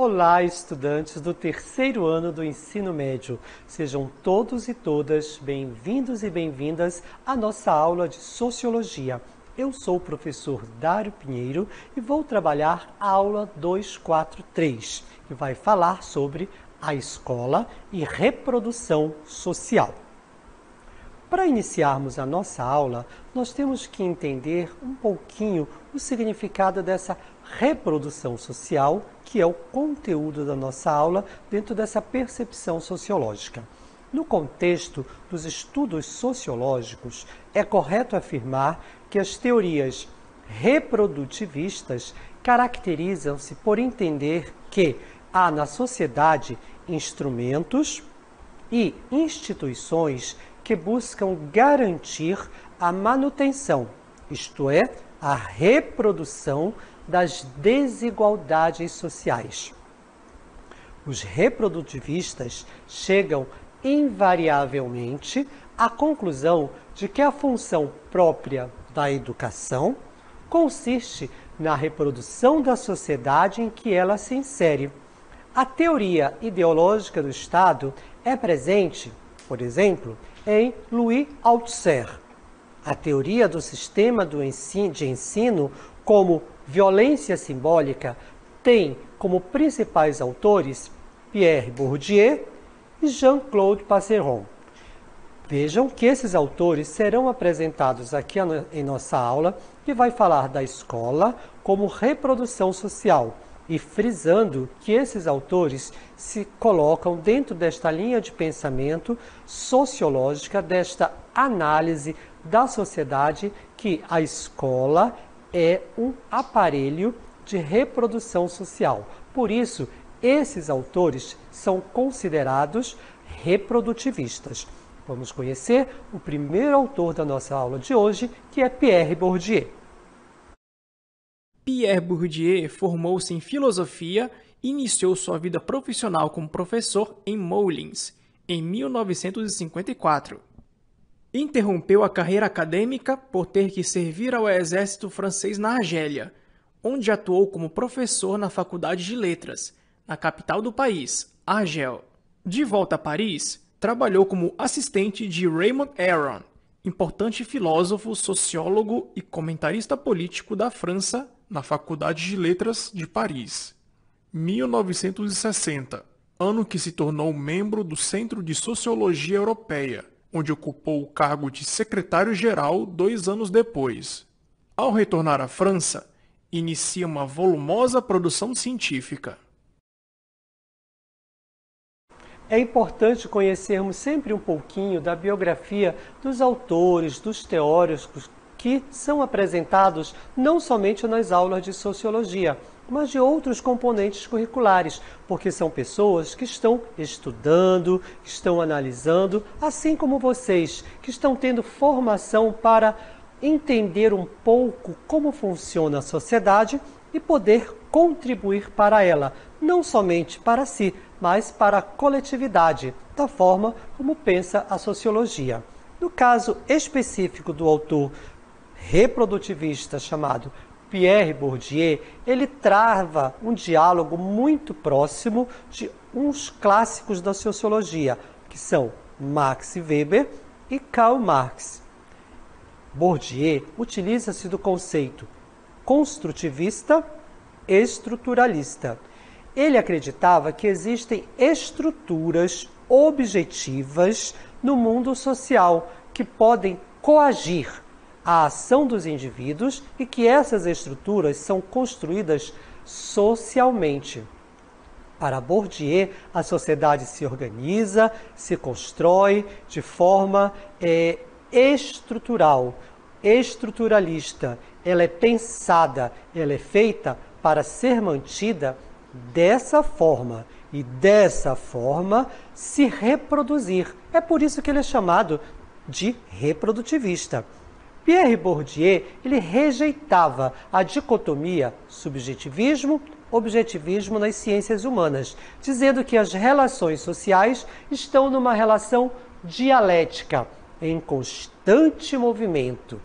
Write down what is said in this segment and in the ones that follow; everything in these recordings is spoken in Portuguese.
Olá, estudantes do terceiro ano do ensino médio. Sejam todos e todas bem-vindos e bem-vindas à nossa aula de Sociologia. Eu sou o professor Dário Pinheiro e vou trabalhar a aula 243, que vai falar sobre a escola e reprodução social. Para iniciarmos a nossa aula, nós temos que entender um pouquinho o significado dessa reprodução social, que é o conteúdo da nossa aula dentro dessa percepção sociológica. No contexto dos estudos sociológicos, é correto afirmar que as teorias reprodutivistas caracterizam-se por entender que há na sociedade instrumentos e instituições que buscam garantir a manutenção, isto é, a reprodução das desigualdades sociais. Os reprodutivistas chegam invariavelmente à conclusão de que a função própria da educação consiste na reprodução da sociedade em que ela se insere. A teoria ideológica do Estado é presente, por exemplo, em Louis Althusser. A teoria do sistema de ensino como violência simbólica tem como principais autores Pierre Bourdieu e Jean-Claude Passeron. Vejam que esses autores serão apresentados aqui em nossa aula, que vai falar da escola como reprodução social, e frisando que esses autores se colocam dentro desta linha de pensamento sociológica, desta análise da sociedade, que a escola é um aparelho de reprodução social. Por isso, esses autores são considerados reprodutivistas. Vamos conhecer o primeiro autor da nossa aula de hoje, que é Pierre Bourdieu. Pierre Bourdieu formou-se em filosofia e iniciou sua vida profissional como professor em Moulins, em 1954. Interrompeu a carreira acadêmica por ter que servir ao exército francês na Argélia, onde atuou como professor na Faculdade de Letras, na capital do país, Argel. De volta a Paris, trabalhou como assistente de Raymond Aron, importante filósofo, sociólogo e comentarista político da França, na Faculdade de Letras de Paris. 1960, ano que se tornou membro do Centro de Sociologia Europeia, onde ocupou o cargo de secretário-geral 2 anos depois. Ao retornar à França, inicia uma volumosa produção científica. É importante conhecermos sempre um pouquinho da biografia dos autores, dos teóricos que são apresentados não somente nas aulas de sociologia, mas de outros componentes curriculares, porque são pessoas que estão estudando, que estão analisando, assim como vocês, que estão tendo formação para entender um pouco como funciona a sociedade e poder contribuir para ela, não somente para si, mas para a coletividade, da forma como pensa a sociologia. No caso específico do autor reprodutivista chamado Pierre Bourdieu, ele trava um diálogo muito próximo de uns clássicos da sociologia, que são Max Weber e Karl Marx. Bourdieu utiliza-se do conceito construtivista e estruturalista. Ele acreditava que existem estruturas objetivas no mundo social que podem coagir a ação dos indivíduos e que essas estruturas são construídas socialmente. Para Bourdieu, a sociedade se organiza, se constrói de forma estrutural, estruturalista. Ela é pensada, ela é feita para ser mantida dessa forma e dessa forma se reproduzir. É por isso que ele é chamado de reprodutivista. Pierre Bourdieu, ele rejeitava a dicotomia subjetivismo-objetivismo nas ciências humanas, dizendo que as relações sociais estão numa relação dialética, em constante movimento.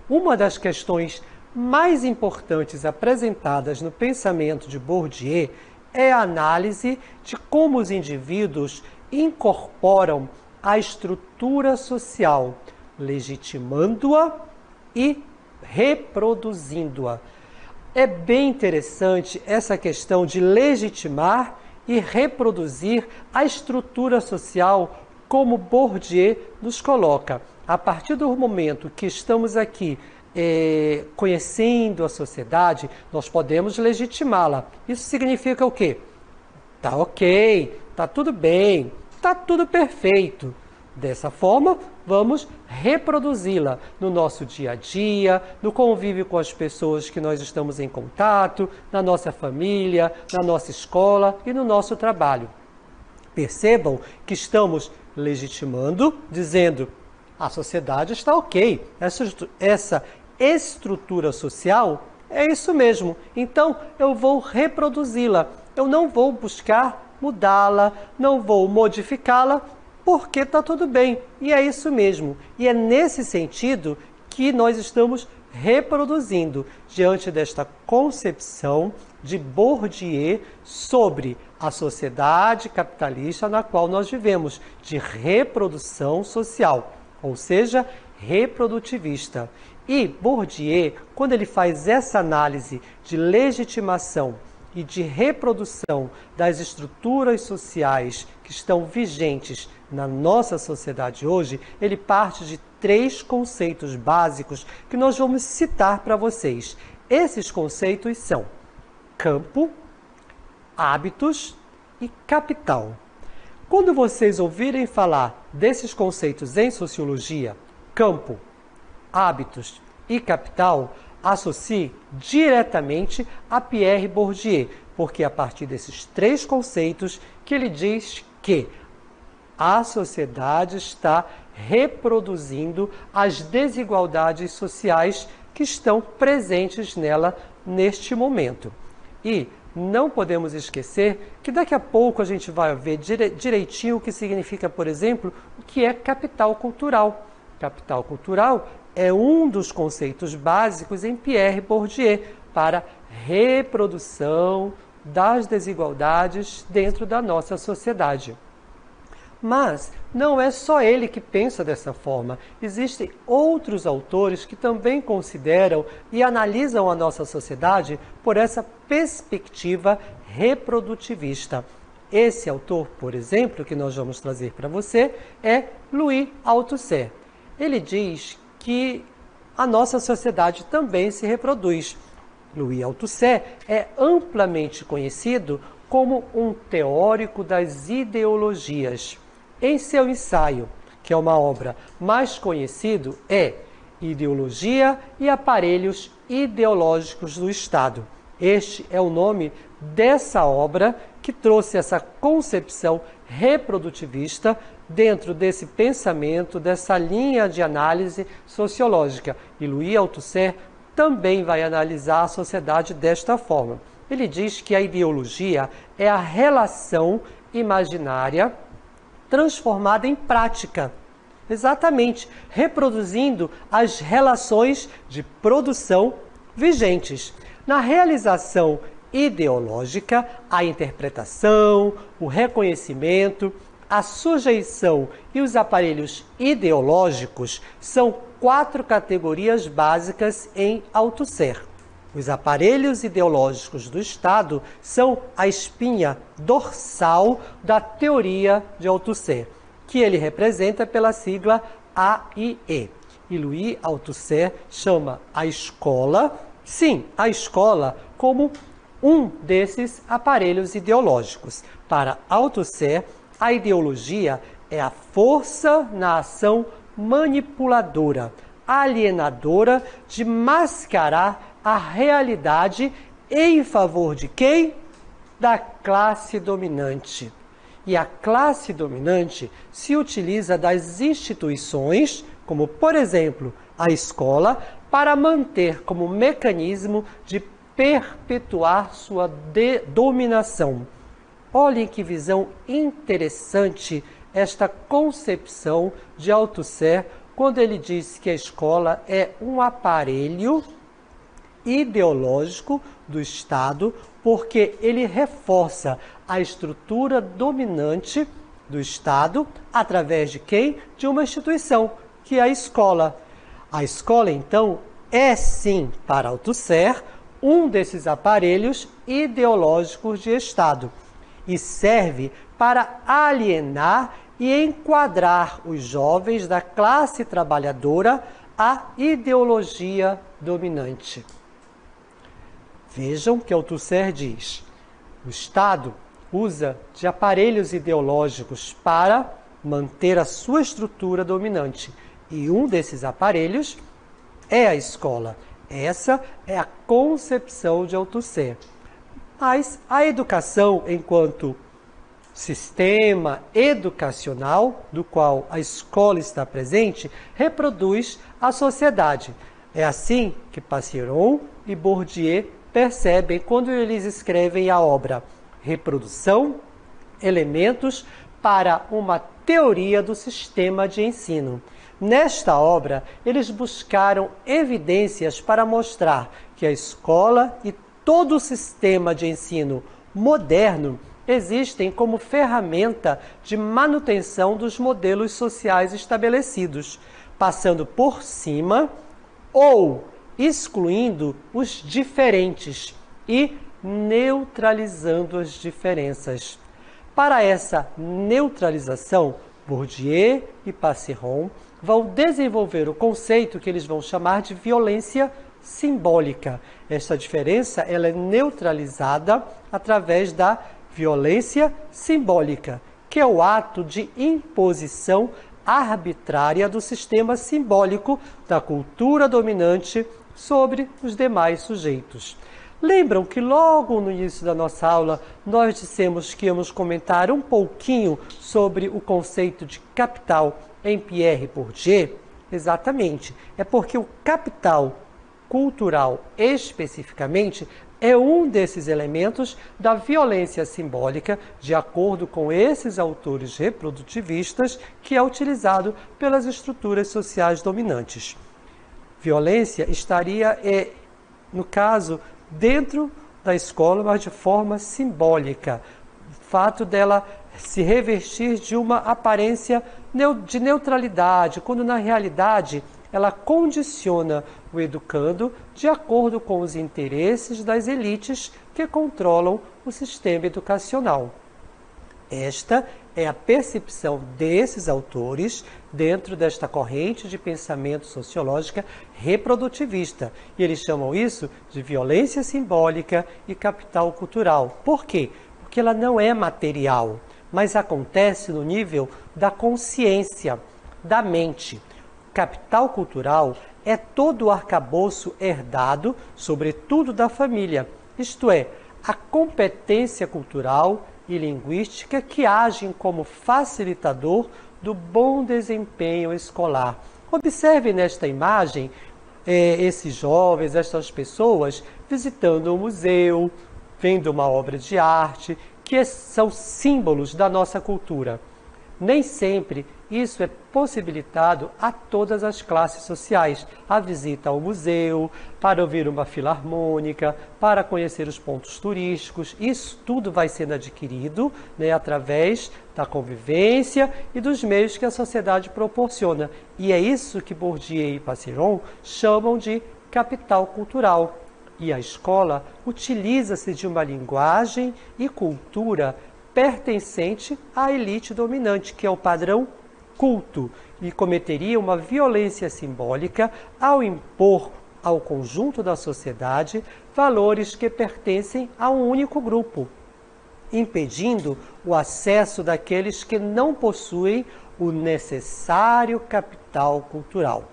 Uma das questões mais importantes apresentadas no pensamento de Bourdieu é a análise de como os indivíduos incorporam a estrutura social, legitimando-a e reproduzindo-a. É bem interessante essa questão de legitimar e reproduzir a estrutura social como Bourdieu nos coloca. A partir do momento que estamos aqui conhecendo a sociedade, nós podemos legitimá-la. Isso significa o quê? Tá ok, tá tudo bem, tá tudo perfeito. Dessa forma, vamos reproduzi-la no nosso dia a dia, no convívio com as pessoas que nós estamos em contato, na nossa família, na nossa escola e no nosso trabalho. Percebam que estamos legitimando, dizendo a sociedade está ok, essa estrutura social é isso mesmo, então eu vou reproduzi-la, eu não vou buscar mudá-la, não vou modificá-la, porque está tudo bem, e é isso mesmo. E é nesse sentido que nós estamos reproduzindo, diante desta concepção de Bourdieu sobre a sociedade capitalista na qual nós vivemos, de reprodução social, ou seja, reprodutivista. E Bourdieu, quando ele faz essa análise de legitimação e de reprodução das estruturas sociais que estão vigentes na nossa sociedade hoje, ele parte de 3 conceitos básicos que nós vamos citar para vocês. Esses conceitos são campo, hábitos e capital. Quando vocês ouvirem falar desses conceitos em sociologia, campo, hábitos e capital, associe diretamente a Pierre Bourdieu, porque é a partir desses 3 conceitos que ele diz que a sociedade está reproduzindo as desigualdades sociais que estão presentes nela neste momento. E não podemos esquecer que daqui a pouco a gente vai ver direitinho o que significa, por exemplo, o que é capital cultural. Capital cultural é um dos conceitos básicos em Pierre Bourdieu para reprodução das desigualdades dentro da nossa sociedade. Mas não é só ele que pensa dessa forma. Existem outros autores que também consideram e analisam a nossa sociedade por essa perspectiva reprodutivista. Esse autor, por exemplo, que nós vamos trazer para você, é Louis Althusser. Ele diz que a nossa sociedade também se reproduz. Louis Althusser é amplamente conhecido como um teórico das ideologias. Em seu ensaio, que é uma obra mais conhecida, é Ideologia e Aparelhos Ideológicos do Estado. Este é o nome dessa obra que trouxe essa concepção reprodutivista dentro desse pensamento, dessa linha de análise sociológica. E Louis Althusser também vai analisar a sociedade desta forma. Ele diz que a ideologia é a relação imaginária transformada em prática. Exatamente, reproduzindo as relações de produção vigentes. Na realização ideológica, a interpretação, o reconhecimento, a sujeição e os aparelhos ideológicos são 4 categorias básicas em Althusser. Os aparelhos ideológicos do Estado são a espinha dorsal da teoria de Althusser, que ele representa pela sigla AIE. E Louis Althusser chama a escola, sim, a escola, como um desses aparelhos ideológicos. Para Althusser, a ideologia é a força na ação manipuladora, alienadora de mascarar a realidade em favor de quem? Da classe dominante. E a classe dominante se utiliza das instituições, como por exemplo a escola, para manter como mecanismo de perpetuar sua dominação. Olhem que visão interessante esta concepção de Althusser quando ele diz que a escola é um aparelho ideológico do Estado, porque ele reforça a estrutura dominante do Estado através de quem? De uma instituição, que é a escola. A escola, então, é sim, para Althusser, um desses aparelhos ideológicos de Estado e serve para alienar e enquadrar os jovens da classe trabalhadora à ideologia dominante. Vejam que Althusser diz: o Estado usa de aparelhos ideológicos para manter a sua estrutura dominante. E um desses aparelhos é a escola. Essa é a concepção de Althusser. Mas a educação, enquanto sistema educacional do qual a escola está presente, reproduz a sociedade. É assim que Passeron e Bourdieu percebem quando eles escrevem a obra Reprodução, Elementos para uma Teoria do Sistema de Ensino. Nesta obra, eles buscaram evidências para mostrar que a escola e todo o sistema de ensino moderno existem como ferramenta de manutenção dos modelos sociais estabelecidos, passando por cima ou excluindo os diferentes e neutralizando as diferenças. Para essa neutralização, Bourdieu e Passeron vão desenvolver o conceito que eles vão chamar de violência simbólica. Esta diferença ela é neutralizada através da violência simbólica, que é o ato de imposição arbitrária do sistema simbólico da cultura dominante sobre os demais sujeitos. Lembram que logo no início da nossa aula nós dissemos que íamos comentar um pouquinho sobre o conceito de capital em Pierre Bourdieu? Exatamente, é porque o capital cultural especificamente é um desses elementos da violência simbólica, de acordo com esses autores reprodutivistas, que é utilizado pelas estruturas sociais dominantes. Violência estaria, no caso, dentro da escola, mas de forma simbólica. O fato dela se revestir de uma aparência de neutralidade, quando na realidade ela condiciona o educando de acordo com os interesses das elites que controlam o sistema educacional. Esta é a percepção desses autores dentro desta corrente de pensamento sociológica reprodutivista. E eles chamam isso de violência simbólica e capital cultural. Por quê? Porque ela não é material, mas acontece no nível da consciência, da mente. Capital cultural é todo o arcabouço herdado, sobretudo da família, isto é, a competência cultural e linguística que agem como facilitador do bom desempenho escolar. Observe nesta imagem esses jovens, estas pessoas visitando um museu, vendo uma obra de arte, que são símbolos da nossa cultura. Nem sempre isso é possibilitado a todas as classes sociais. A visita ao museu, para ouvir uma filarmônica, para conhecer os pontos turísticos, isso tudo vai sendo adquirido, através da convivência e dos meios que a sociedade proporciona. E é isso que Bourdieu e Passeron chamam de capital cultural. E a escola utiliza-se de uma linguagem e cultura pertencente à elite dominante, que é o padrão culto, e cometeria uma violência simbólica ao impor ao conjunto da sociedade valores que pertencem a um único grupo, impedindo o acesso daqueles que não possuem o necessário capital cultural.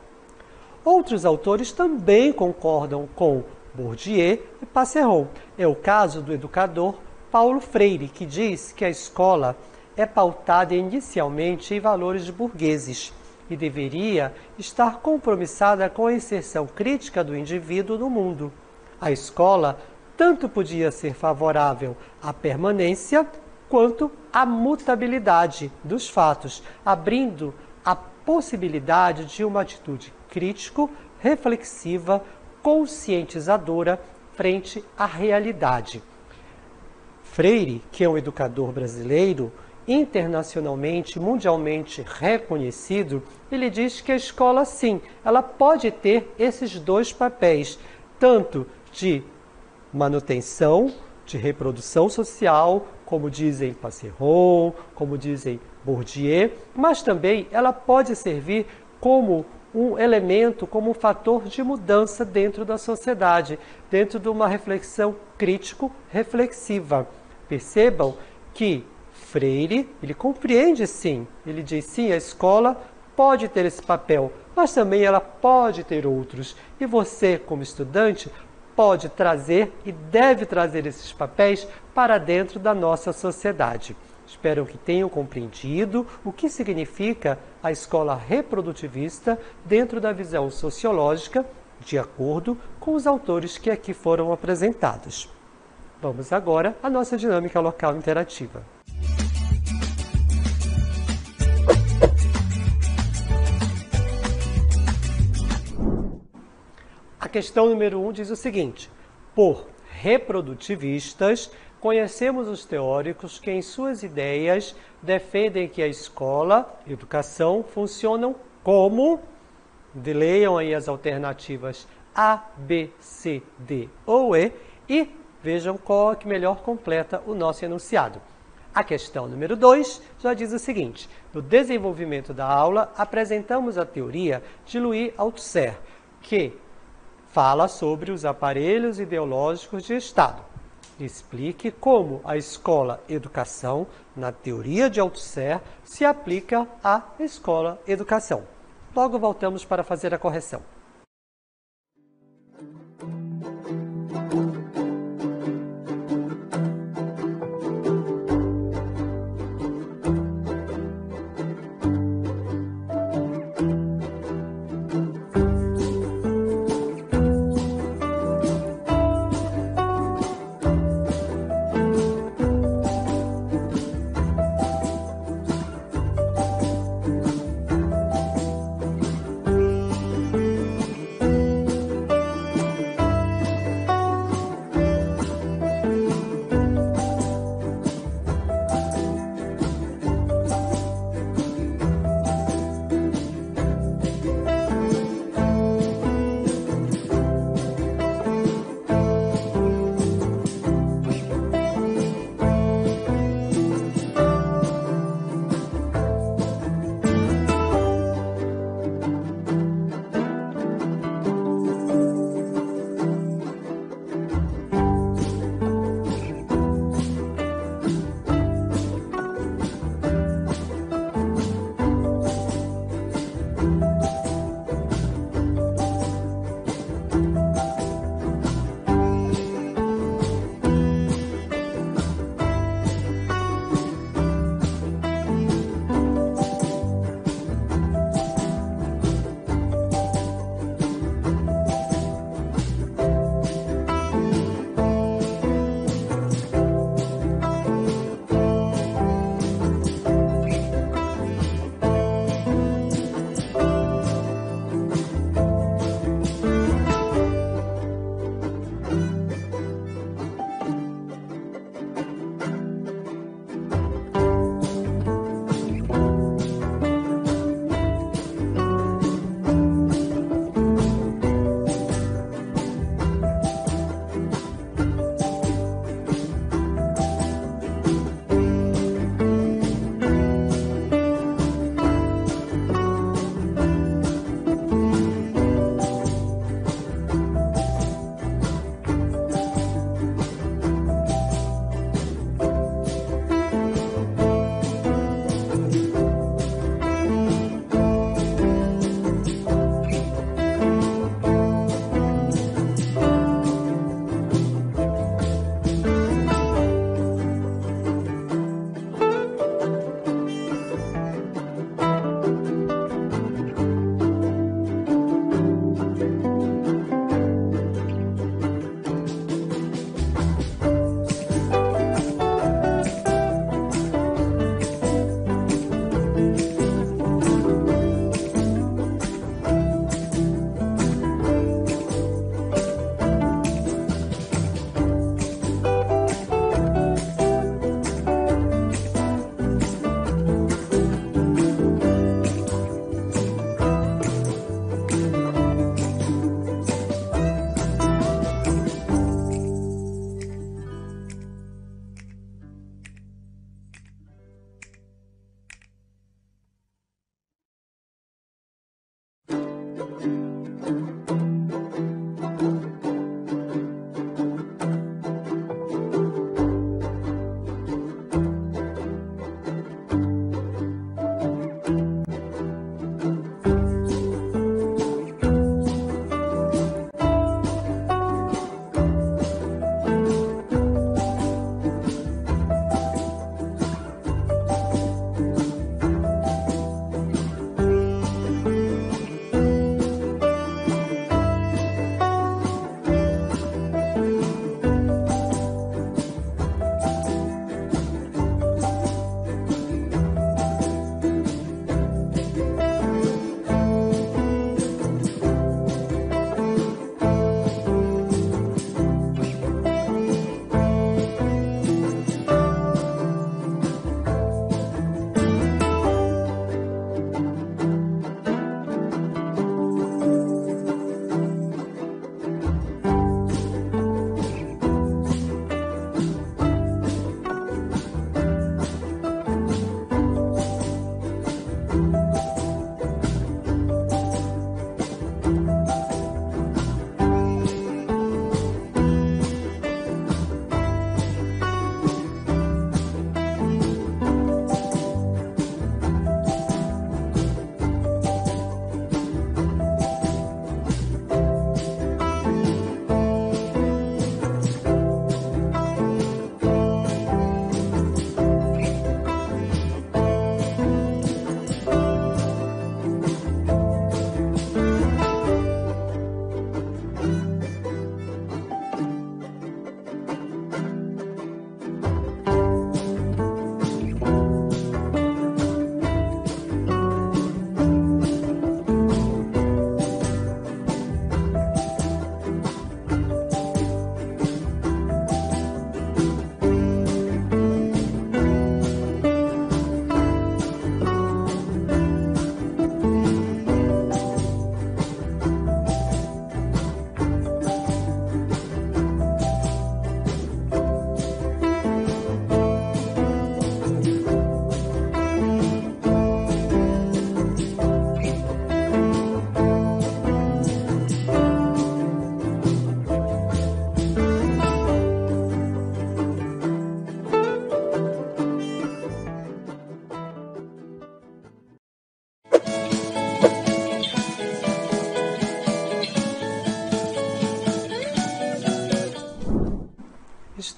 Outros autores também concordam com Bourdieu e Passeron. É o caso do educador Paulo Freire, que diz que a escola é pautada inicialmente em valores burgueses e deveria estar compromissada com a inserção crítica do indivíduo no mundo. A escola tanto podia ser favorável à permanência quanto à mutabilidade dos fatos, abrindo a possibilidade de uma atitude crítico, reflexiva, conscientizadora frente à realidade. Freire, que é um educador brasileiro, internacionalmente, mundialmente reconhecido, ele diz que a escola, sim, ela pode ter esses dois papéis, tanto de manutenção, de reprodução social, como dizem Passeron, como dizem Bourdieu, mas também ela pode servir como um elemento, como um fator de mudança dentro da sociedade, dentro de uma reflexão crítico-reflexiva. Percebam que Freire, ele compreende sim, ele diz sim, a escola pode ter esse papel, mas também ela pode ter outros. E você, como estudante, pode trazer e deve trazer esses papéis para dentro da nossa sociedade. Espero que tenham compreendido o que significa a escola reprodutivista dentro da visão sociológica, de acordo com os autores que aqui foram apresentados. Vamos agora à nossa dinâmica local interativa. A questão número 1 diz o seguinte: por reprodutivistas, conhecemos os teóricos que, em suas ideias, defendem que a escola, educação, funcionam como... Leiam aí as alternativas A, B, C, D ou E e vejam qual é que melhor completa o nosso enunciado. A questão número 2 já diz o seguinte: no desenvolvimento da aula, apresentamos a teoria de Louis Althusser, que fala sobre os aparelhos ideológicos de Estado. Explique como a escola-educação, na teoria de Althusser, se aplica à escola-educação. Logo voltamos para fazer a correção.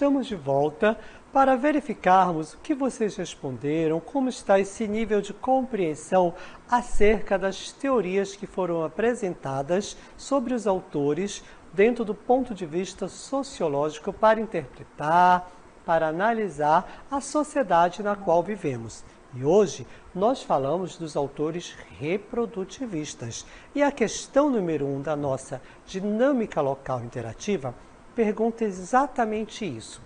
estamos de volta para verificarmos o que vocês responderam, como está esse nível de compreensão acerca das teorias que foram apresentadas sobre os autores dentro do ponto de vista sociológico para interpretar, para analisar a sociedade na qual vivemos. E hoje nós falamos dos autores reprodutivistas. E a questão número 1 da nossa dinâmica local interativa pergunta exatamente isso.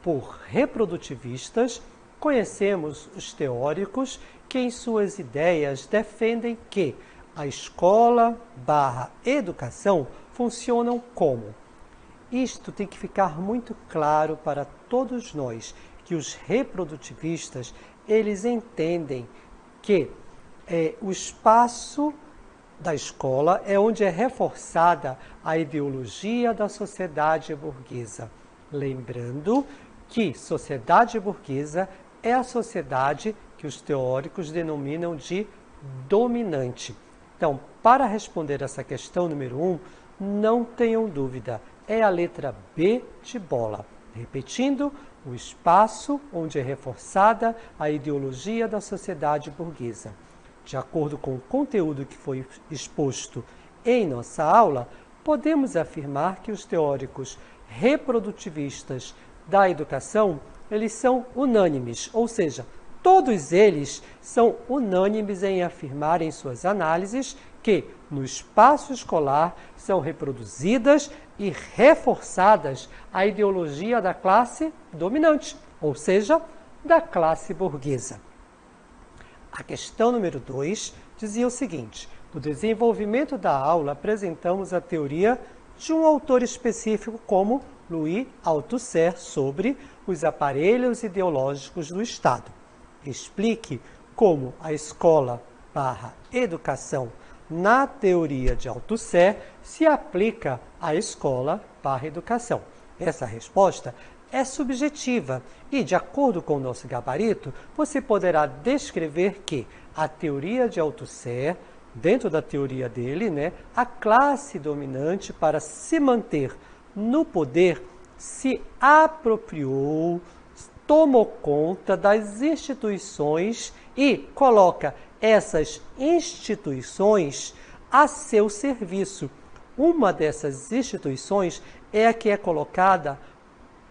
Por reprodutivistas, conhecemos os teóricos que em suas ideias defendem que a escola/educação funcionam como? Isto tem que ficar muito claro para todos nós, que os reprodutivistas, eles entendem que o espaço da escola é onde é reforçada a ideologia da sociedade burguesa. Lembrando que sociedade burguesa é a sociedade que os teóricos denominam de dominante. Então, para responder essa questão número 1, não tenham dúvida, é a letra B de bola. Repetindo, o espaço onde é reforçada a ideologia da sociedade burguesa. De acordo com o conteúdo que foi exposto em nossa aula, podemos afirmar que os teóricos reprodutivistas da educação, eles são unânimes, ou seja, todos eles são unânimes em afirmar em suas análises que no espaço escolar são reproduzidas e reforçadas a ideologia da classe dominante, ou seja, da classe burguesa. A questão número 2 dizia o seguinte: no desenvolvimento da aula apresentamos a teoria de um autor específico como Louis Althusser sobre os aparelhos ideológicos do Estado. Explique como a escola/educação na teoria de Althusser se aplica à escola/educação. Essa resposta é subjetiva e, de acordo com o nosso gabarito, você poderá descrever que a teoria de Althusser, dentro da teoria dele, a classe dominante, para se manter no poder, se apropriou, tomou conta das instituições e coloca essas instituições a seu serviço. Uma dessas instituições é a que é colocada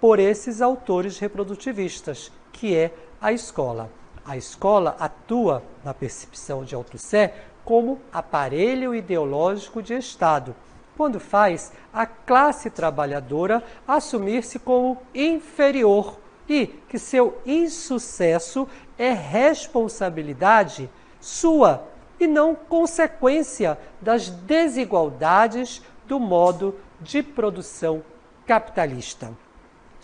por esses autores reprodutivistas, que é a escola. A escola atua, na percepção de Althusser, como aparelho ideológico de Estado, quando faz a classe trabalhadora assumir-se como inferior e que seu insucesso é responsabilidade sua e não consequência das desigualdades do modo de produção capitalista.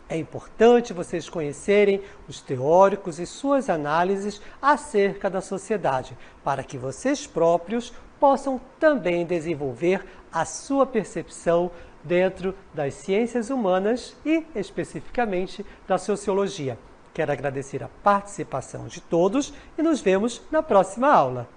É importante vocês conhecerem os teóricos e suas análises acerca da sociedade, para que vocês próprios possam também desenvolver a sua percepção dentro das ciências humanas e, especificamente, da sociologia. Quero agradecer a participação de todos e nos vemos na próxima aula.